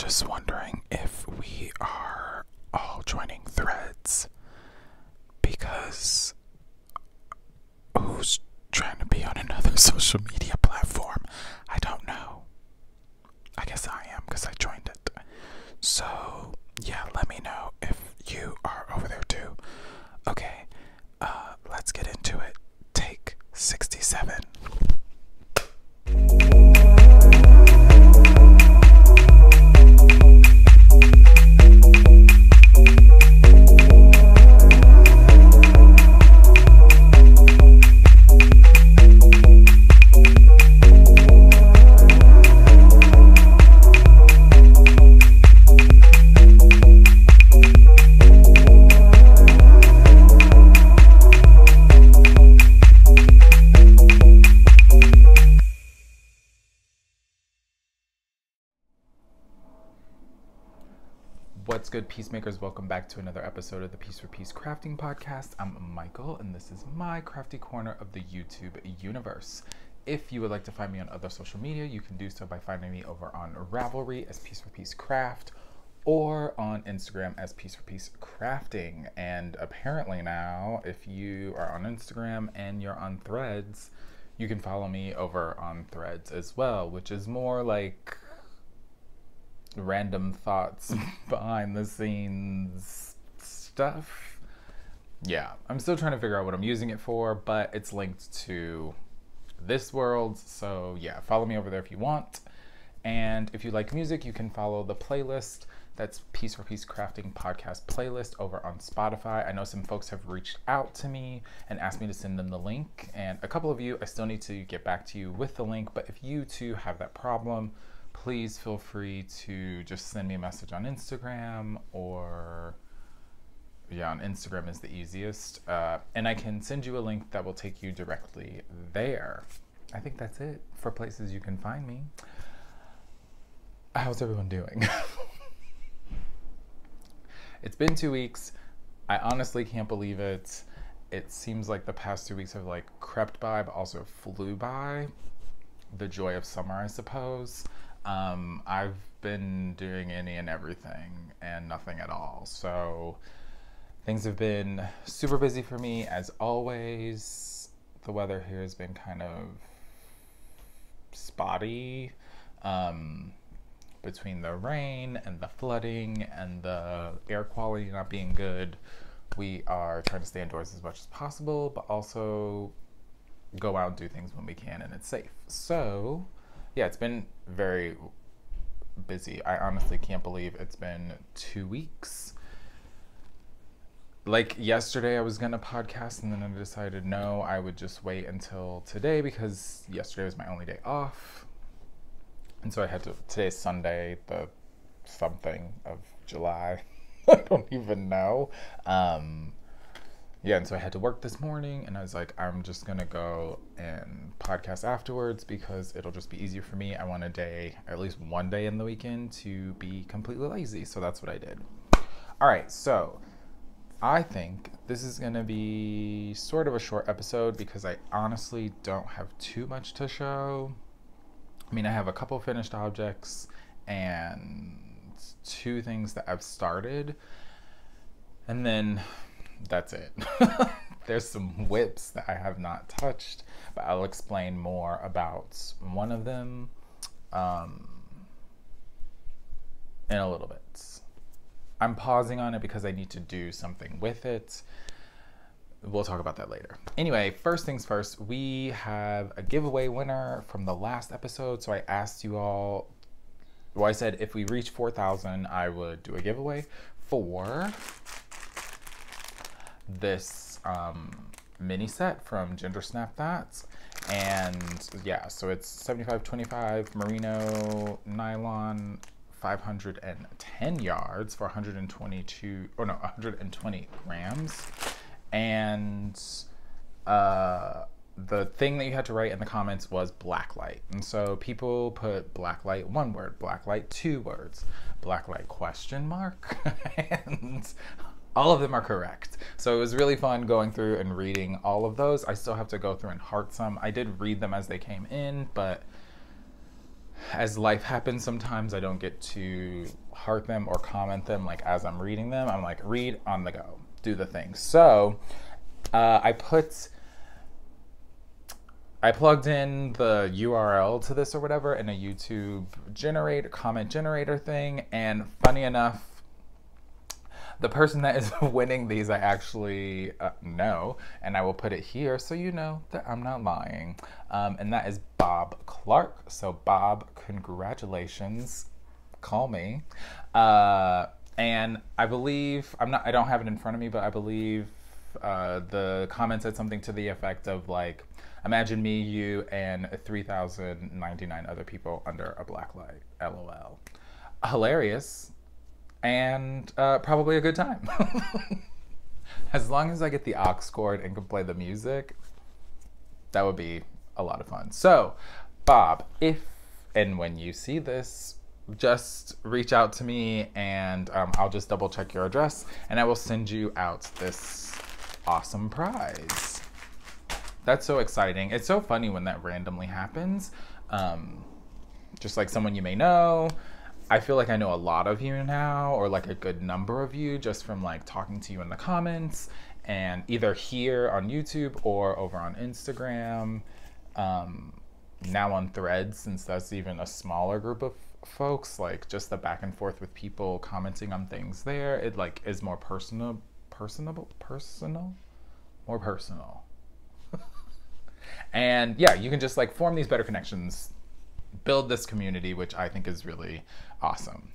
just wondering if we are all joining Threads, because who's trying to be on another social media platform? I don't know. I guess I am, because I joined it. So yeah, let me know if you are over there too. Okay, let's get into it. Take 67. What's good, peacemakers? Welcome back to another episode of the Piece4PeaceCrafting Podcast. I'm Michael, and this is my crafty corner of the YouTube universe. If you would like to find me on other social media, you can do so by finding me over on Ravelry as Piece4PeaceCraft or on Instagram as Piece4PeaceCrafting. And apparently now, if you are on Instagram and you're on Threads, you can follow me over on Threads as well, which is more like random thoughts, behind the scenes stuff. Yeah, I'm still trying to figure out what I'm using it for, but it's linked to this world, so yeah, follow me over there if you want. And if you like music, you can follow the playlist. That's Piece4PeaceCrafting Podcast playlist over on Spotify. I know some folks have reached out to me and asked me to send them the link, and a couple of you, I still need to get back to you with the link, but if you too have that problem, please feel free to just send me a message on Instagram, or yeah, on Instagram is the easiest. And I can send you a link that will take you directly there. I think that's it for places you can find me. How's everyone doing? It's been 2 weeks. I honestly can't believe it. It seems like the past 2 weeks have like crept by, but also flew by. The joy of summer, I suppose. I've been doing any and everything and nothing at all. So things have been super busy for me as always. The weather here has been kind of spotty, between the rain and the flooding and the air quality not being good. We are trying to stay indoors as much as possible, but also go out and do things when we can and it's safe. So yeah, it's been very busy. I honestly can't believe it's been 2 weeks. Like yesterday I was gonna podcast, and then I decided no, I would just wait until today because yesterday was my only day off. And so I had to, today's Sunday, the something of July. I don't even know. Yeah, and so I had to work this morning, and I was like, I'm just gonna go and podcast afterwards because it'll just be easier for me. I want a day, at least one day in the weekend, to be completely lazy. So that's what I did. All right, so I think this is gonna be sort of a short episode because I honestly don't have too much to show. I mean, I have a couple finished objects and 2 things that I've started, and then that's it. There's some whips that I have not touched, but I'll explain more about one of them in a little bit. I'm pausing on it because I need to do something with it. We'll talk about that later. Anyway, first things first, we have a giveaway winner from the last episode. So I asked you all, well, I said if we reach 4,000, I would do a giveaway for this mini set from Ginger Snap That. And yeah, so it's 75/25 merino nylon, 510 yards for 120 grams. And the thing that you had to write in the comments was blacklight. And so people put blacklight 1 word, blacklight 2 words, blacklight question mark, and all of them are correct. So it was really fun going through and reading all of those. I still have to go through and heart some. I did read them as they came in, but as life happens, sometimes I don't get to heart them or comment them like as I'm reading them. I'm like, read on the go, do the thing. So I plugged in the URL to this or whatever in a YouTube comment generator thing, and funny enough, the person that is winning these I actually know, and I will put it here so you know that I'm not lying. And that is Bob Clark. So Bob, congratulations. Call me. And I believe, I don't have it in front of me, but I believe the comment said something to the effect of like, imagine me, you, and 3,099 other people under a black light. LOL. Hilarious. And probably a good time. As long as I get the aux cord and can play the music, that would be a lot of fun. So, Bob, if and when you see this, just reach out to me, and I'll just double check your address, and I will send you out this awesome prize. That's so exciting. It's so funny when that randomly happens. Just like someone you may know. I feel like I know a lot of you now, or like a good number of you, just from like talking to you in the comments, and either here on YouTube or over on Instagram. Now on Threads, since that's even a smaller group of folks, like just the back and forth with people commenting on things there, it like is more personal. And yeah, you can just like form these better connections, build this community, which I think is really awesome.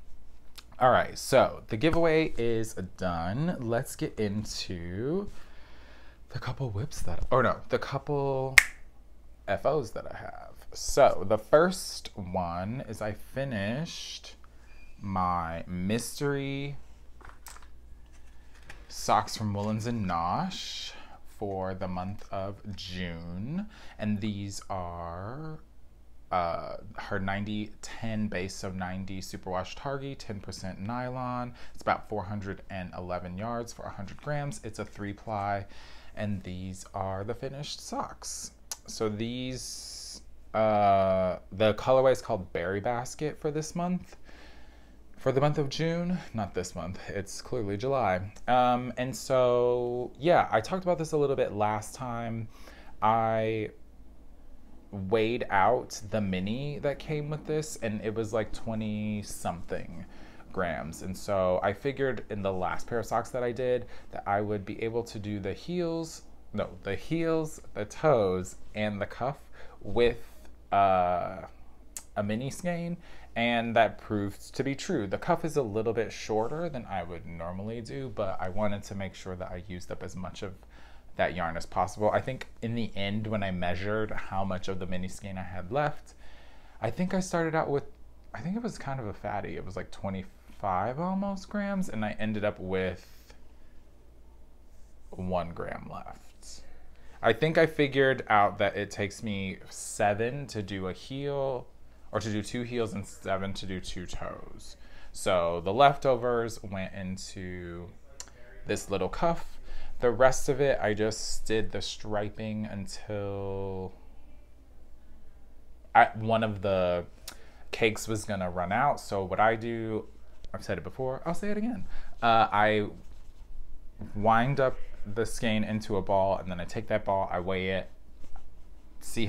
All right, so the giveaway is done. Let's get into the couple the couple FOs that I have. So the first one is I finished my mystery socks from Woolens And Nosh for the month of June, and these are her 90-10 base, so 90 superwash targhee, 10% nylon. It's about 411 yards for 100 grams. It's a 3-ply, and these are the finished socks. So these, the colorway is called Berry Basket for this month. For the month of June, not this month, it's clearly July. And so, yeah, I talked about this a little bit last time. I weighed out the mini that came with this, and it was like 20 something grams. And so I figured in the last pair of socks that I did that I would be able to do the heels, the toes, and the cuff with a mini skein, and that proved to be true. The cuff is a little bit shorter than I would normally do, but I wanted to make sure that I used up as much of that yarn as possible. I think in the end, when I measured how much of the mini skein I had left, I think I started out with, I think it was kind of a fatty. It was like 25 almost grams, and I ended up with 1 gram left. I think I figured out that it takes me 7 to do a heel, or to do 2 heels, and 7 to do 2 toes. So the leftovers went into this little cuff. The rest of it, I just did the striping until one of the cakes was gonna run out. So what I do, I've said it before, I'll say it again. I wind up the skein into a ball, and then I take that ball, I weigh it, see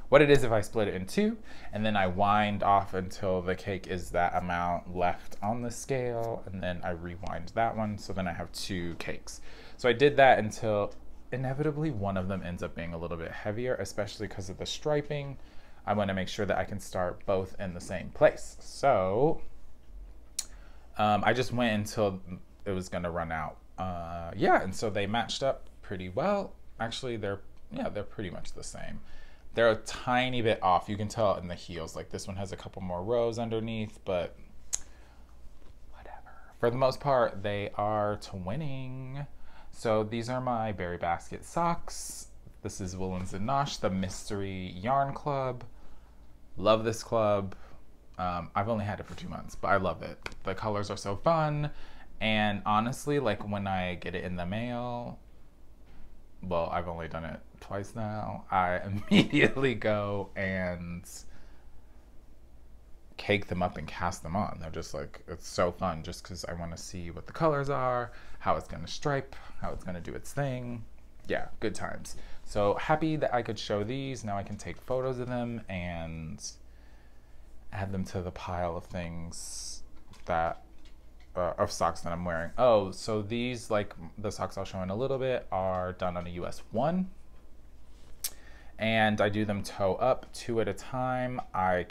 what it is if I split it in 2, and then I wind off until the cake is that amount left on the scale, and then I rewind that one, so then I have 2 cakes. So I did that until inevitably one of them ends up being a little bit heavier, especially because of the striping. I want to make sure that I can start both in the same place. So I just went until it was going to run out. Yeah, and so they matched up pretty well. Actually, they're pretty much the same. They're a tiny bit off. You can tell in the heels. Like this one has a couple more rows underneath, but whatever. For the most part, they are twinning. So these are my Berry Basket socks. This is Woolens And Nosh, the Mystery Yarn Club. Love this club. I've only had it for 2 months, but I love it. The colors are so fun. And honestly, like when I get it in the mail, well, I've only done it twice now, I immediately go and cake them up and cast them on. They're just like, it's so fun just because I want to see what the colors are, how it's going to stripe, how it's going to do its thing. Yeah, good times. So happy that I could show these. Now I can take photos of them and add them to the pile of things that, of socks that I'm wearing. Oh, so these, like the socks I'll show in a little bit, are done on a US 1. And I do them toe up 2 at a time. I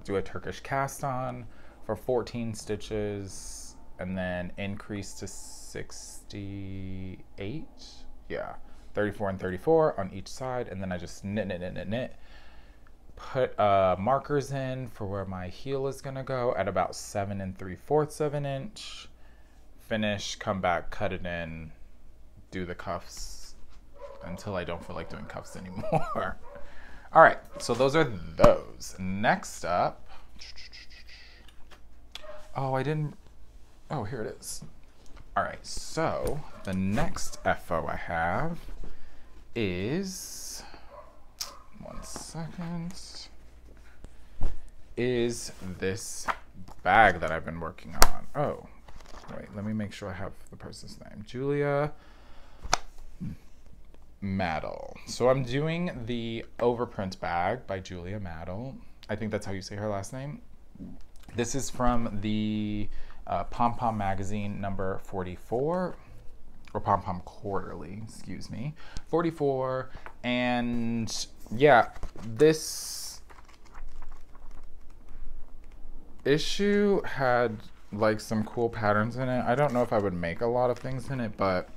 do a Turkish cast on for 14 stitches and then increase to 68. Yeah, 34 and 34 on each side. And then I just knit. Put markers in for where my heel is gonna go at about 7 3/4 of an inch. Finish, come back, cut it in, do the cuffs until I don't feel like doing cuffs anymore. All right, so those are those. Next up, oh, here it is. All right, so the next FO I have is, one second, is this bag that I've been working on. Oh, wait, let me make sure I have the person's name. Julia M.I.A. So I'm doing the Overprint bag by Julia M.I.A. I think that's how you say her last name. This is from the Pom Pom magazine number 44, or Pom Pom Quarterly, excuse me, 44. And yeah, this issue had like some cool patterns in it. I don't know if I would make a lot of things in it, but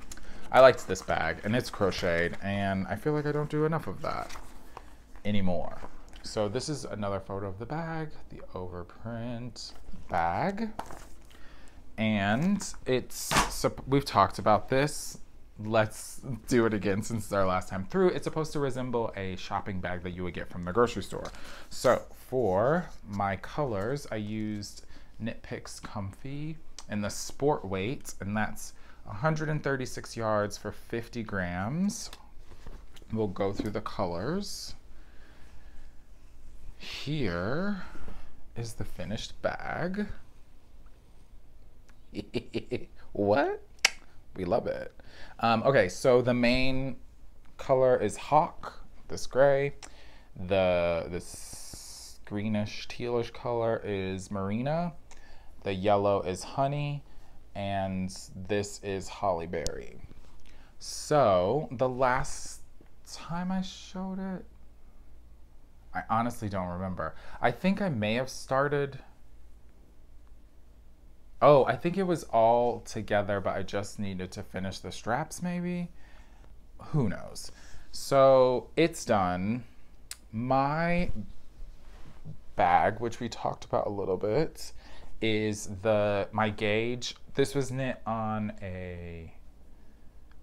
I liked this bag, and it's crocheted, and I feel like I don't do enough of that anymore. So this is another photo of the bag, the Overprint bag. And we've talked about this. Let's do it again since it's our last time through. It's supposed to resemble a shopping bag that you would get from the grocery store. So for my colors, I used KnitPicks Comfy in the sport weight, and that's 136 yards for 50 grams. We'll go through the colors. Here is the finished bag. What? We love it. Okay, so the main color is Hawk, this gray. This greenish tealish color is Marina. The yellow is Honey. And this is Holly Berry. So the last time I showed it, I honestly don't remember. I think I may have started, oh, I think it was all together, but I just needed to finish the straps maybe. Who knows? So it's done. My bag, which we talked about a little bit, is my gauge. This was knit on a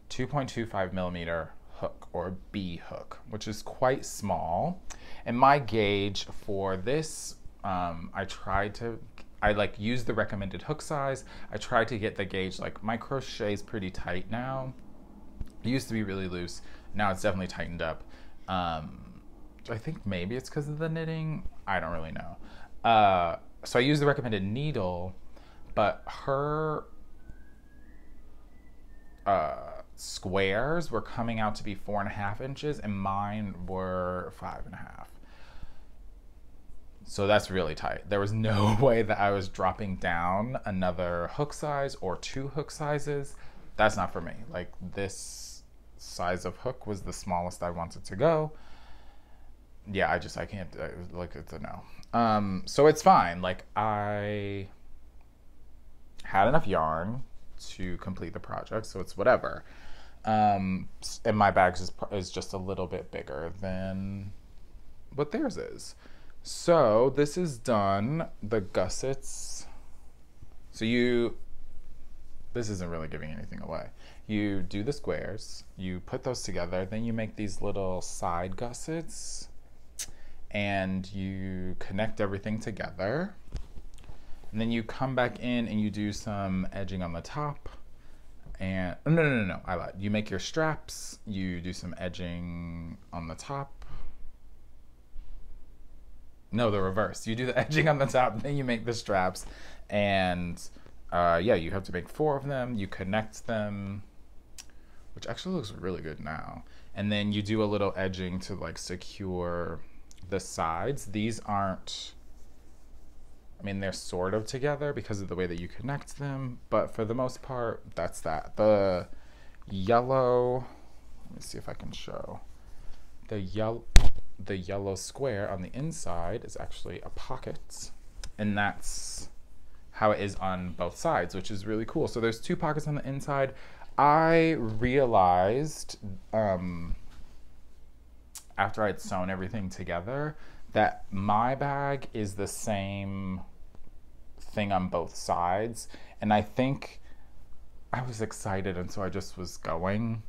2.25 millimeter hook, or B hook, which is quite small. And my gauge for this, I used the recommended hook size. I tried to get the gauge, like my crochet is pretty tight now. It used to be really loose. Now it's definitely tightened up. I think maybe it's because of the knitting. I don't really know. So I used the recommended needle, but her squares were coming out to be 4.5 inches and mine were 5.5. So that's really tight. There was no way that I was dropping down another hook size or 2 hook sizes. That's not for me. Like, this size of hook was the smallest I wanted to go. Yeah, I can't, like, it's a no. So it's fine. Like, I had enough yarn to complete the project, so it's whatever. And my bag is just a little bit bigger than what theirs is. So this is done. The gussets. So this isn't really giving anything away. You do the squares, you put those together, then you make these little side gussets, and you connect everything together. And then you come back in and you do some edging on the top. And no, I lied. You make your straps, you do some edging on the top. No, the reverse. You do the edging on the top, then you make the straps. And yeah, you have to make 4 of them. You connect them, which actually looks really good now. And then you do a little edging to like secure the sides. These aren't, I mean, they're sort of together because of the way that you connect them, but for the most part, that's that. The yellow, let me see if I can show. The yellow square on the inside is actually a pocket, and that's how it is on both sides, which is really cool. So there's 2 pockets on the inside. I realized after I'd sewn everything together that my bag is the same thing on both sides. And I think I was excited, and so I just was going.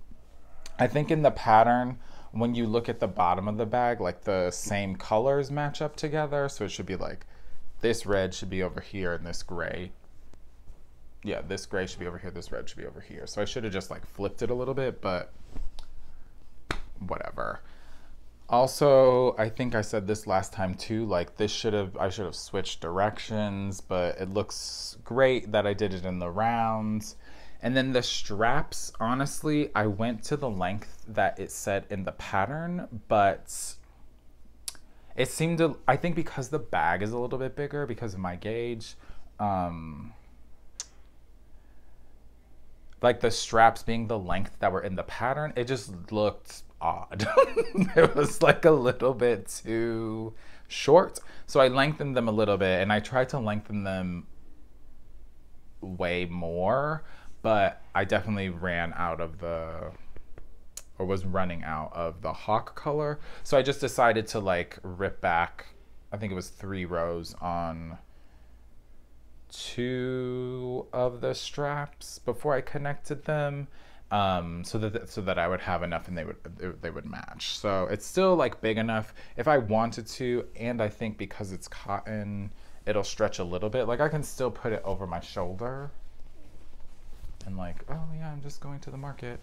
I think in the pattern, when you look at the bottom of the bag, like the same colors match up together. So it should be like this red should be over here and this gray. Yeah, this gray should be over here, this red should be over here. So I should have just like flipped it a little bit, but whatever. Also, I think I said this last time too, like I should have switched directions, but it looks great that I did it in the rounds. And then the straps, honestly, I went to the length that it said in the pattern, but it seemed to, I think because the bag is a little bit bigger because of my gauge, like the straps being the length that were in the pattern, it just looked odd. It was like a little bit too short. So I lengthened them a little bit, and I tried to lengthen them way more, but I definitely ran out of or was running out of the hawk color. So I just decided to like rip back, I think it was 3 rows on 2 of the straps before I connected them, so that I would have enough and they would match. So it's still like big enough if I wanted to, and I think because it's cotton, it'll stretch a little bit. Like I can still put it over my shoulder and like, oh yeah, I'm just going to the market.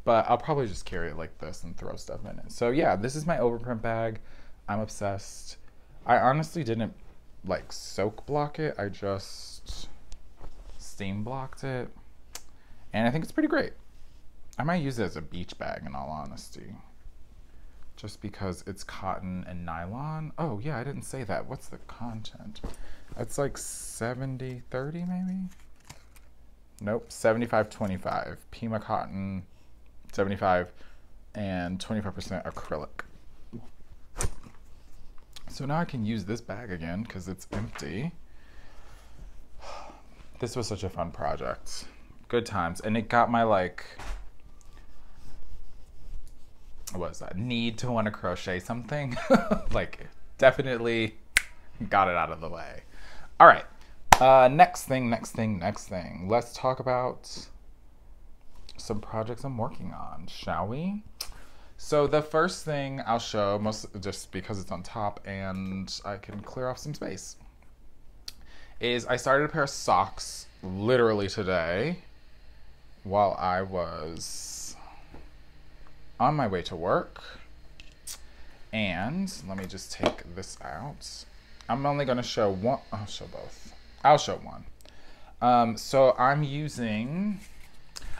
But I'll probably just carry it like this and throw stuff in it. So yeah, this is my Overprint bag. I'm obsessed. I honestly didn't like soak block it. I just steam blocked it. And I think it's pretty great. I might use it as a beach bag in all honesty. Just because it's cotton and nylon. Oh yeah, I didn't say that. What's the content? It's like 70-30 maybe? Nope, 75-25. Pima cotton, 75, and 25% acrylic. So now I can use this bag again because it's empty. This was such a fun project. Good times. And it got my like, what is that? Need to want to crochet something. Like definitely got it out of the way. All right. Next thing. Let's talk about some projects I'm working on, shall we? So the first thing I'll show, most just because it's on top and I can clear off some space, is I started a pair of socks literally today while I was on my way to work. And let me just take this out. I'm only gonna show one, I'll show both. I'll show one. So I'm using,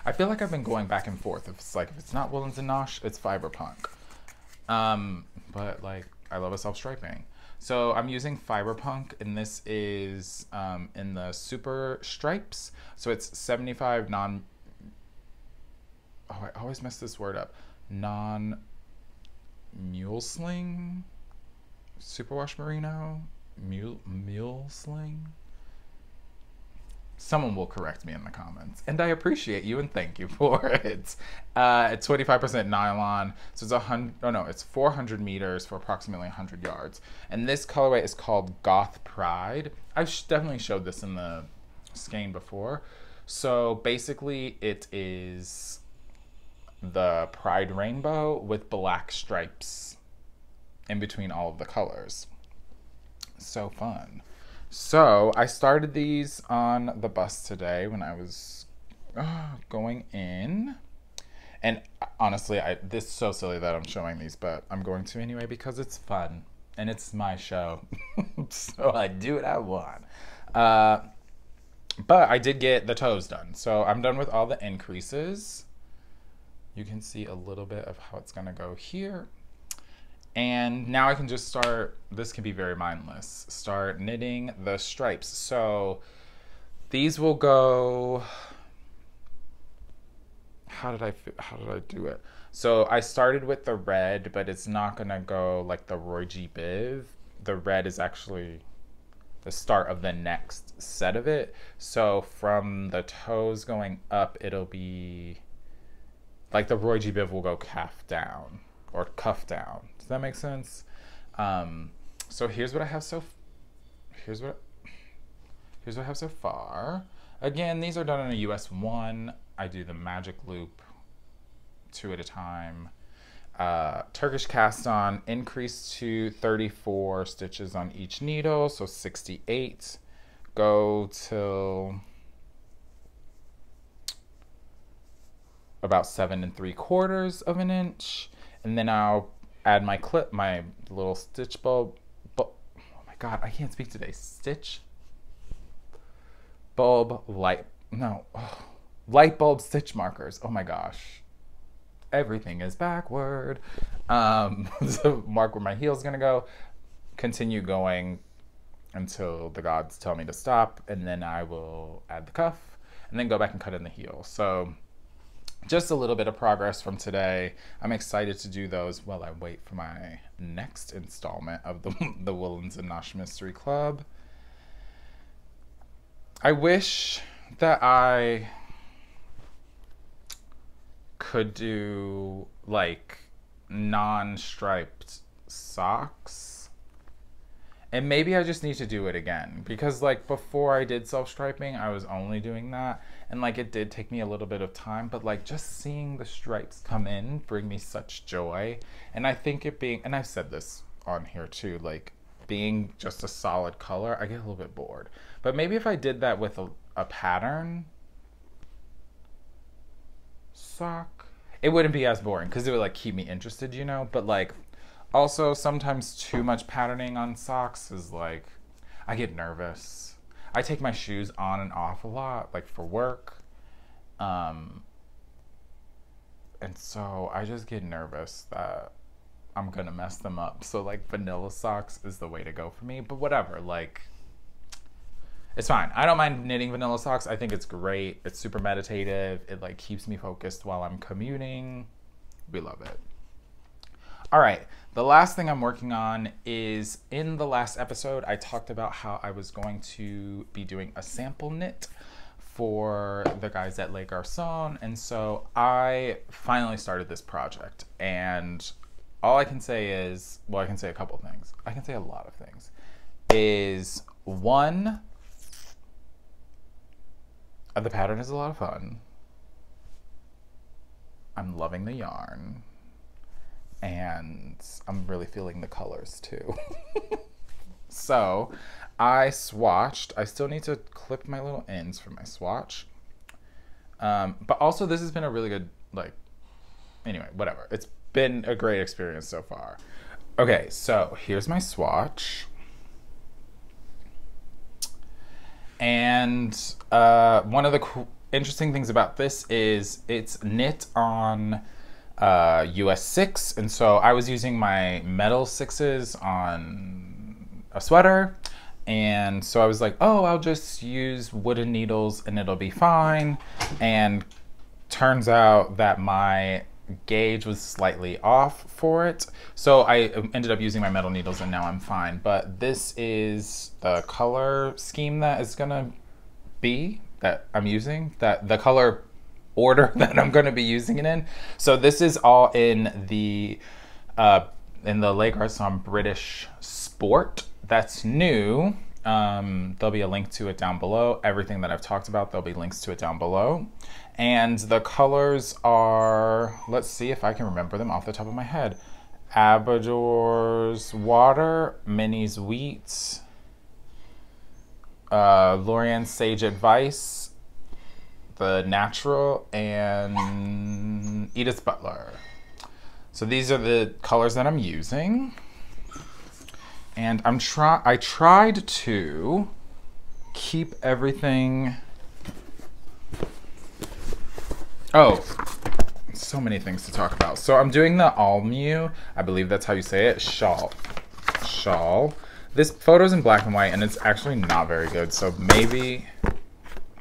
I feel like I've been going back and forth. If it's not Woolens And Nosh, it's Fiber Punk. But like, I love a self-striping. So I'm using Fiber Punk, and this is in the super stripes. So it's 75 non, oh, I always mess this word up. Non-mule sling, superwash merino, mule sling. Someone will correct me in the comments, and I appreciate you and thank you for it. 25% nylon, so it's 400 meters for approximately 100 yards. And this colorway is called Goth Pride. I've definitely showed this in the skein before. So basically it is the Pride rainbow with black stripes in between all of the colors. So fun. So I started these on the bus today when I was going in. And honestly, this is so silly that I'm showing these, but I'm going to anyway because it's fun. and it's my show. So I do what I want. But I did get the toes done. So I'm done with all the increases. You can see a little bit of how it's gonna go here. And now I can just start, this can be very mindless, start knitting the stripes. So these will go, how did I do it? So I started with the red, but it's not gonna go like the Roy G. Biv. The red is actually the start of the next set of it. So from the toes going up, it'll be like the Roy G. Biv will go calf down or cuff down. Does that make sense? So here's what I have here's what I have so far. Again, these are done in a US 1. I do the magic loop 2 at a time. Turkish cast on, increase to 34 stitches on each needle, so 68. Go till about 7 3/4 of an inch, and then I'll add my clip, my little stitch bulb. Oh my God, I can't speak today. Stitch bulb light bulb stitch markers. Oh my gosh, everything is backward. So mark where my heel's gonna go, continue going until the gods tell me to stop, and then I will add the cuff and then go back and cut in the heel. So just a little bit of progress from today. I'm excited to do those while I wait for my next installment of the Woolens And Nosh Mystery Club. I wish that I could do like non-striped socks, and maybe I just need to do it again, because like before I did self-striping, I was only doing that, and like it did take me a little bit of time, but like just seeing the stripes come in bring me such joy. And I think it being, and I've said this on here too, like being just a solid color, I get a little bit bored. But maybe if I did that with a pattern sock, it wouldn't be as boring, because it would like keep me interested, you know. But like also sometimes too much patterning on socks is like, I get nervous. I take my shoes on and off a lot, like for work, and so I just get nervous that I'm gonna mess them up. So like vanilla socks is the way to go for me. But whatever, like it's fine. I don't mind knitting vanilla socks. I think it's great. It's super meditative. It like keeps me focused while I'm commuting. We love it. All right, the last thing I'm working on is, in the last episode, I talked about how I was going to be doing a sample knit for the guys at Les Garçons. And so I finally started this project, and all I can say is, well, I can say a couple things. I can say a lot of things. Is one, the pattern is a lot of fun. I'm loving the yarn, and I'm really feeling the colors too. So I swatched. I still need to clip my little ends for my swatch. But also this has been a really good, like, anyway, whatever. It's been a great experience so far. Okay, so here's my swatch. And one of the interesting things about this is it's knit on US 6, and so I was using my metal 6s on a sweater, and so I was like, oh, I'll just use wooden needles and it'll be fine. And turns out that my gauge was slightly off for it, so I ended up using my metal needles, and now I'm fine. But this is the color scheme that is gonna be, that I'm using, that the color order that I'm going to be using it in. So this is all in the Les Garçons British Sport. That's new. There'll be a link to it down below. Everything that I've talked about, there'll be links to it down below. And the colors are, let's see if I can remember them off the top of my head. Abador's Water, Minnie's Wheat, Lorian's Sage Advice, The Natural, and Edith Butler. So these are the colors that I'm using. And I tried to keep everything. Oh, so many things to talk about. So I'm doing the Almue, I believe that's how you say it, shawl. This photo's in black and white, and it's actually not very good. So maybe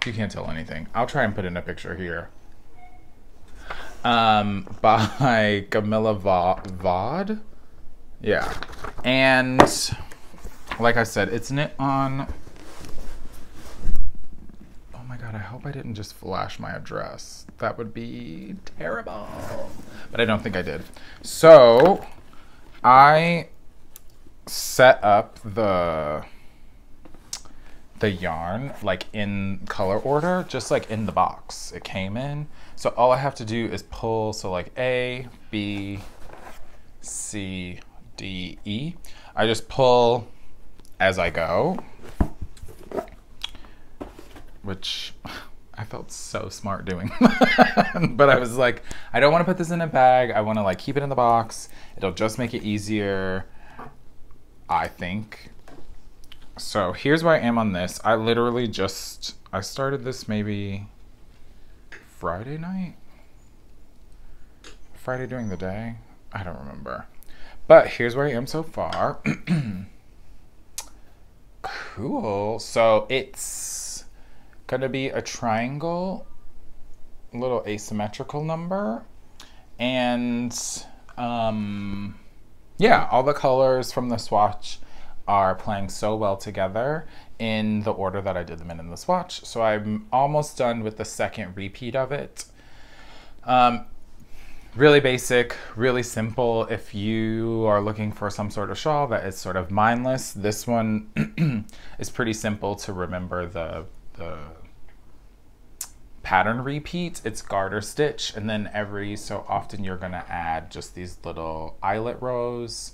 you can't tell anything. I'll try and put in a picture here. By Camilla Vaude. Yeah. And like I said, it's knit on. Oh my God, I hope I didn't just flash my address. That would be terrible. But I don't think I did. So I set up the yarn like in color order, just like in the box it came in. So all I have to do is pull, so like A, B, C, D, E. I just pull as I go, which I felt so smart doing. But I was like, I don't want to put this in a bag. I want to like keep it in the box. It'll just make it easier, I think. So here's where I am on this. I literally I started this maybe Friday night? Friday during the day? I don't remember. But here's where I am so far. Cool. So it's gonna be a triangle, little asymmetrical number. And yeah, all the colors from the swatch are playing so well together in the order that I did them in the swatch. So I'm almost done with the second repeat of it. Really basic, really simple. If you are looking for some sort of shawl that is sort of mindless, this one is pretty simple to remember the pattern repeat. It's garter stitch, and then every so often you're gonna add just these little eyelet rows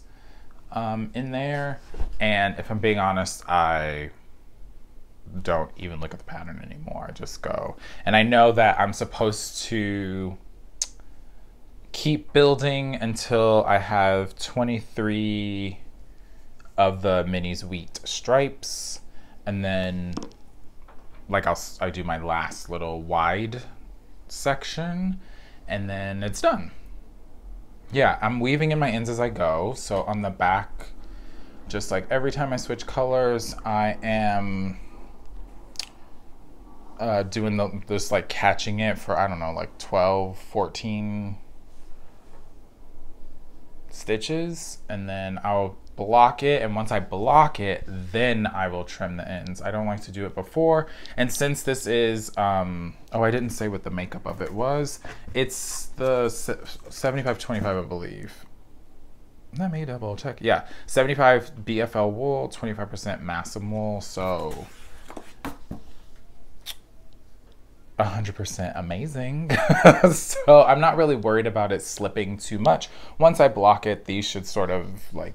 in there. And if I'm being honest, I don't even look at the pattern anymore. I just go. And I know that I'm supposed to keep building until I have 23 of the Minnie's Wheat stripes, and then like I do my last little wide section, and then it's done. Yeah, I'm weaving in my ends as I go. So on the back, just like every time I switch colors, I am doing this like catching it for, I don't know, like 12, 14 stitches, and then I'll block it, and once I block it, then I will trim the ends. I don't like to do it before. And since this is oh, I didn't say what the makeup of it was. It's the 75-25, I believe. Let me double check. Yeah, 75 BFL wool, 25% Massam wool, so 100% amazing. So I'm not really worried about it slipping too much. Once I block it, these should sort of like,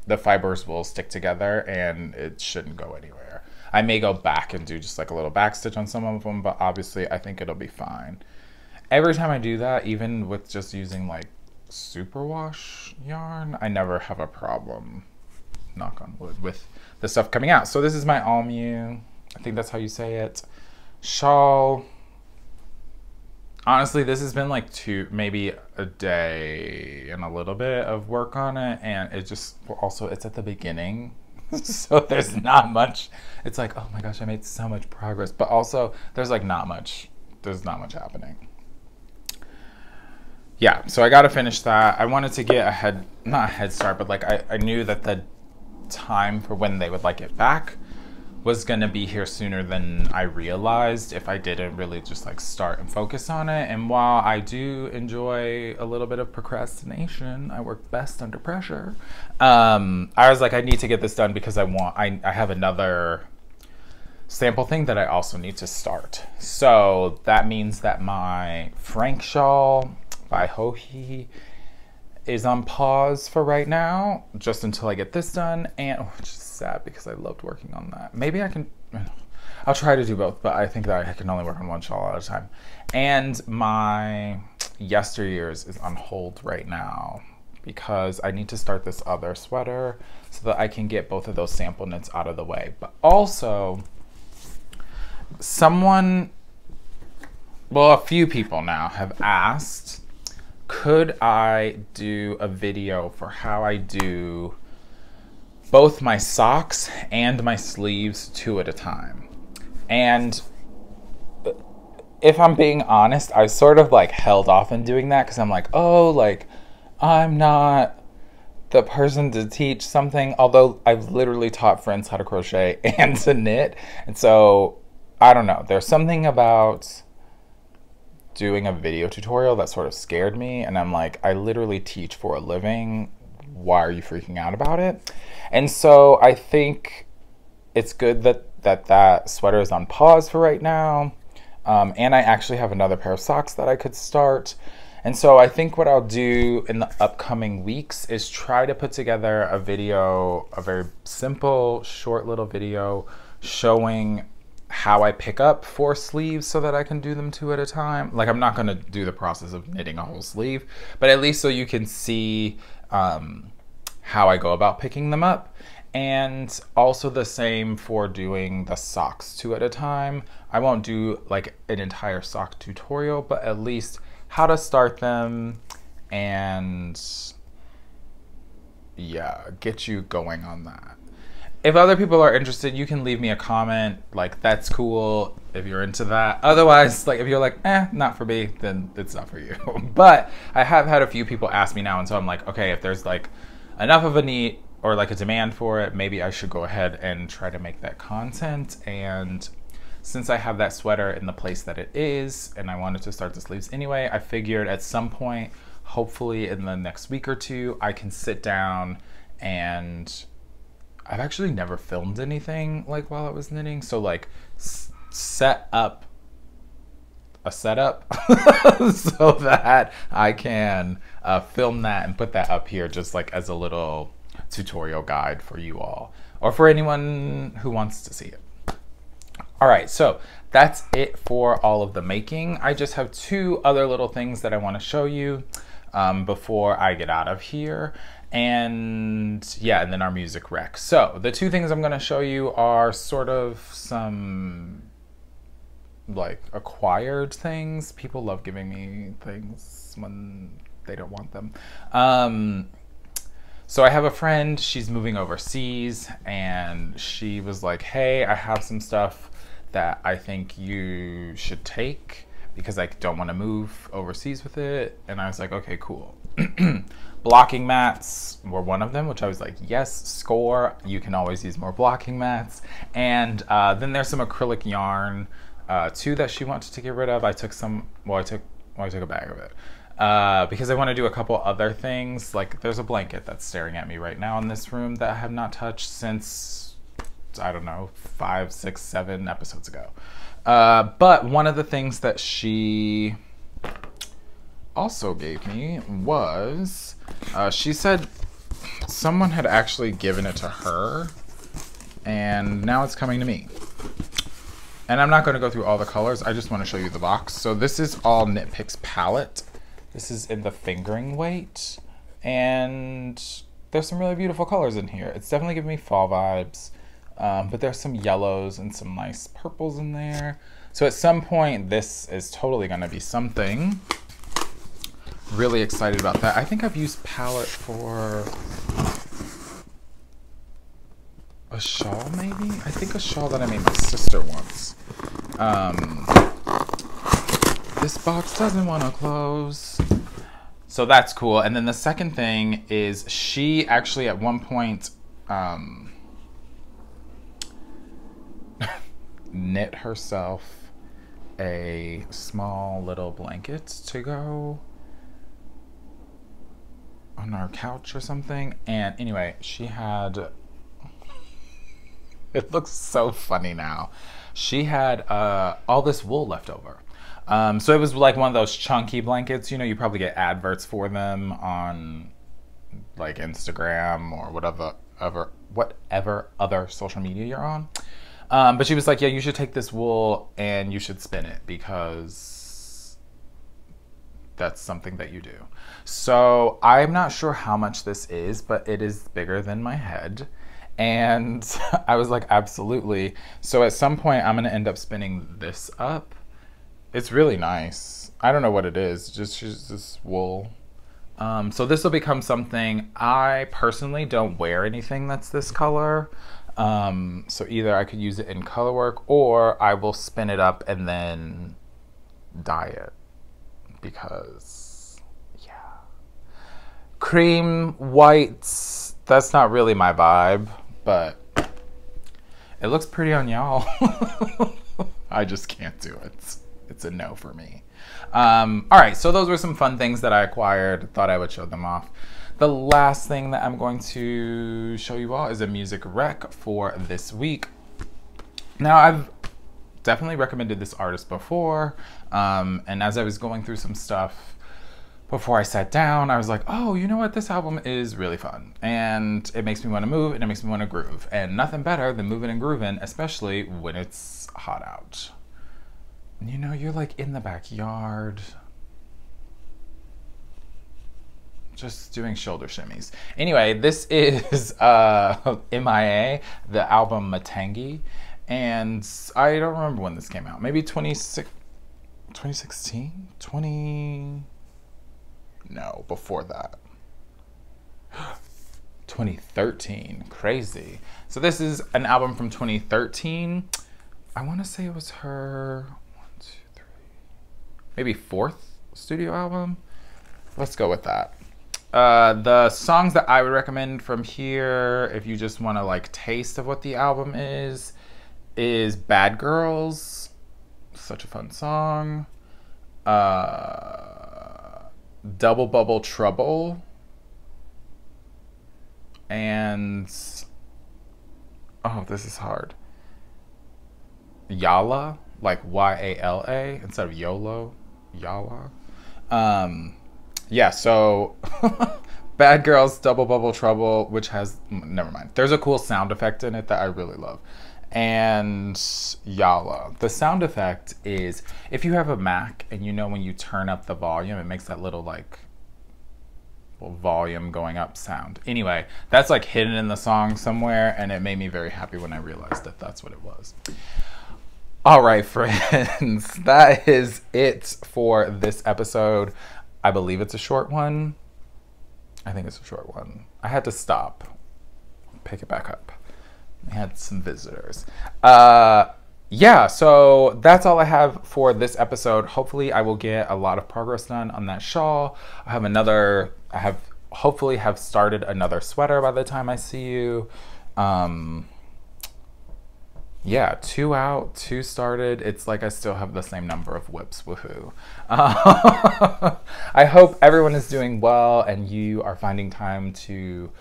the fibers will stick together and it shouldn't go anywhere. I may go back and do just like a little back stitch on some of them, but obviously I think it'll be fine. Every time I do that, even with just using like superwash yarn, I never have a problem, knock on wood, with the stuff coming out. So this is my Almue, I think that's how you say it, shawl. Honestly, this has been like maybe a day and a little bit of work on it, and it just, also it's at the beginning, so there's not much. It's like, oh my gosh, I made so much progress, but also there's like not much happening. Yeah, so I gotta finish that. I wanted to get not a head start, but like I knew that the time for when they would like it back was gonna be here sooner than I realized if I didn't really just like start and focus on it. And while I do enjoy a little bit of procrastination, I work best under pressure. I was like, I need to get this done because I have another sample thing that I also need to start. So that means that my Frank Shawl by Hohi is on pause for right now, just until I get this done. And which is sad because I loved working on that. Maybe I'll try to do both, but I think that I can only work on one shawl at a time. And my Yesteryears is on hold right now because I need to start this other sweater. so that I can get both of those sample knits out of the way. But also, a few people now have asked, could I do a video for how I do both my socks and my sleeves 2 at a time? And if I'm being honest, I sort of like held off in doing that because I'm like, oh, like I'm not the person to teach something, although I've literally taught friends how to crochet and to knit. And so I don't know, there's something about doing a video tutorial that sort of scared me, and I'm like, I literally teach for a living. Why are you freaking out about it? And so I think it's good that sweater is on pause for right now. And I actually have another pair of socks that I could start. And so I think what I'll do in the upcoming weeks is try to put together a video, a very simple, short little video showing how I pick up 4 sleeves so that I can do them 2 at a time. Like, I'm not gonna do the process of knitting a whole sleeve, but at least so you can see how I go about picking them up. And also the same for doing the socks 2 at a time. I won't do like an entire sock tutorial, but at least how to start them and yeah, get you going on that. If other people are interested, you can leave me a comment, like that's cool if you're into that. Otherwise, like if you're like, not for me, then it's not for you. But I have had a few people ask me now, and so I'm like, okay, if there's like enough of a need or like a demand for it, maybe I should go ahead and try to make that content. And since I have that sweater in the place that it is, and I wanted to start the sleeves anyway, I figured at some point, hopefully in the next week or 2, I can sit down, and I've actually never filmed anything like while I was knitting. So like set up a setup so that I can film that and put that up here just like as a little tutorial guide for you all, or for anyone who wants to see it. All right, so that's it for all of the making. I just have 2 other little things that I want to show you before I get out of here. And yeah, and then our music rec. So the 2 things I'm going to show you are sort of some like acquired things. People love giving me things when they don't want them. So I have a friend, she's moving overseas, and she was like, hey, I have some stuff that I think you should take because I don't want to move overseas with it. And I was like, okay, cool. Blocking mats were one of them, which I was like, yes, score. You can always use more blocking mats. And then there's some acrylic yarn too that she wanted to get rid of. I took some, I took a bag of it. Because I want to do a couple other things. Like there's a blanket that's staring at me right now in this room that I have not touched since, I don't know, 5, 6, 7 episodes ago. But one of the things that she also gave me was, she said someone had actually given it to her and now it's coming to me. And I'm not going to go through all the colors. I just want to show you the box. So this is all KnitPicks palette. This is in the fingering weight, and there's some really beautiful colors in here. It's definitely giving me fall vibes, but there's some yellows and some nice purples in there. So at some point, this is totally gonna be something. Really excited about that. I think I've used palette for a shawl, maybe? I think a shawl that I made my sister once. This box doesn't want to close. So that's cool. And then the second thing is she actually at one point knit herself a small little blanket to go on our couch or something. And anyway, she had, it looks so funny now. She had all this wool left over. So it was like one of those chunky blankets, you know, you probably get adverts for them on like Instagram or whatever other social media you're on. But she was like, yeah, you should take this wool and you should spin it because that's something that you do. So I'm not sure how much this is, but it is bigger than my head. And I was like, absolutely. So at some point I'm gonna end up spinning this up. It's really nice. I don't know what it is, just this wool. So this will become something. I personally don't wear anything that's this color. So either I could use it in color work or I will spin it up and then dye it because, yeah. Cream, whites, that's not really my vibe, but it looks pretty on y'all. I just can't do it. It's a no for me. All right, so those were some fun things that I acquired. Thought I would show them off. The last thing that I'm going to show you all is a music rec for this week. Now, I've definitely recommended this artist before, and as I was going through some stuff before I sat down, I was like, oh, you know what? This album is really fun, and it makes me want to move, and it makes me want to groove, and nothing better than moving and grooving, especially when it's hot out. You know, you're like in the backyard, just doing shoulder shimmies. Anyway, this is M.I.A, the album Matangi, and I don't remember when this came out. Maybe 2016? No, before that. 2013, crazy. So this is an album from 2013. I want to say it was her, maybe 4th studio album. Let's go with that. The songs that I would recommend from here, if you just want to like taste of what the album is Bad Girls. Such a fun song. Double Bubble Trouble. And, oh, this is hard. Yala, like Y-A-L-A instead of YOLO. Yala. Yeah, so Bad Girls, Double Bubble Trouble, which has, never mind. There's a cool sound effect in it that I really love. And Yala. The sound effect is, if you have a Mac and you know when you turn up the volume, it makes that little like volume going up sound. Anyway, that's like hidden in the song somewhere, and it made me very happy when I realized that that's what it was. All right, friends, that is it for this episode. I believe it's a short one. I think it's a short one. I had to stop, pick it back up. I had some visitors. Yeah, so that's all I have for this episode. Hopefully I will get a lot of progress done on that shawl. Hopefully have started another sweater by the time I see you. Yeah, 2 out, 2 started. It's like I still have the same number of whips, woohoo. I hope everyone is doing well and you are finding time to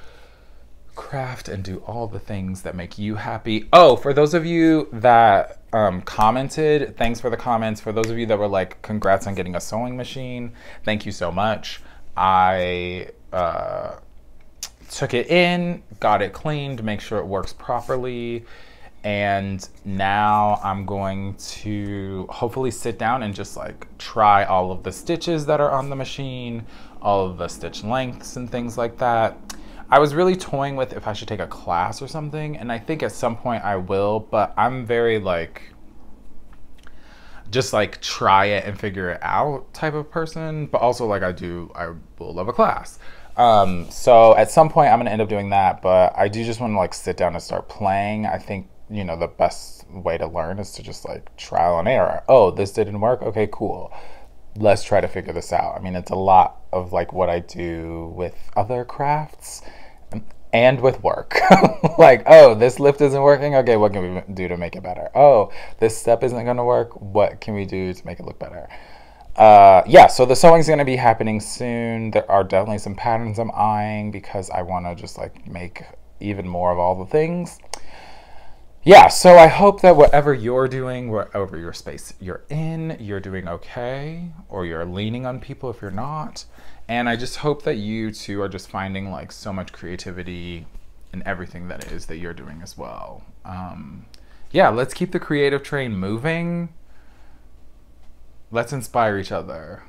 craft and do all the things that make you happy. Oh, for those of you that commented, thanks for the comments. For those of you that were like, congrats on getting a sewing machine, thank you so much. I took it in, got it cleaned, make sure it works properly. And now I'm going to hopefully sit down and just like try all of the stitches that are on the machine, all of the stitch lengths and things like that. I was really toying with if I should take a class or something, and I think at some point I will, but I'm very like, just like try it and figure it out type of person, but also like I will love a class. So at some point I'm gonna end up doing that, but I do just want to like sit down and start playing. I think, you know, the best way to learn is to just like trial and error. Oh, this didn't work? Okay, cool. Let's try to figure this out. I mean, it's a lot of like what I do with other crafts and with work. Like, oh, this lift isn't working. Okay, what can we do to make it better? Oh, this step isn't going to work. What can we do to make it look better? Yeah, so the sewing's going to be happening soon. There are definitely some patterns I'm eyeing because I want to just like make even more of all the things. Yeah, so I hope that whatever you're doing, wherever your space you're in, you're doing okay, or you're leaning on people if you're not. And I just hope that you too are just finding like so much creativity in everything that it is that you're doing as well. Yeah, let's keep the creative train moving. Let's inspire each other.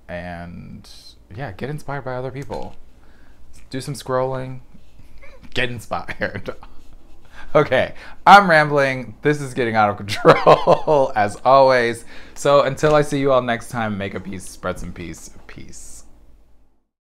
And yeah, get inspired by other people. Do some scrolling. Get inspired. Okay, I'm rambling. This is getting out of control, as always. So until I see you all next time, make a piece, spread some peace. Peace.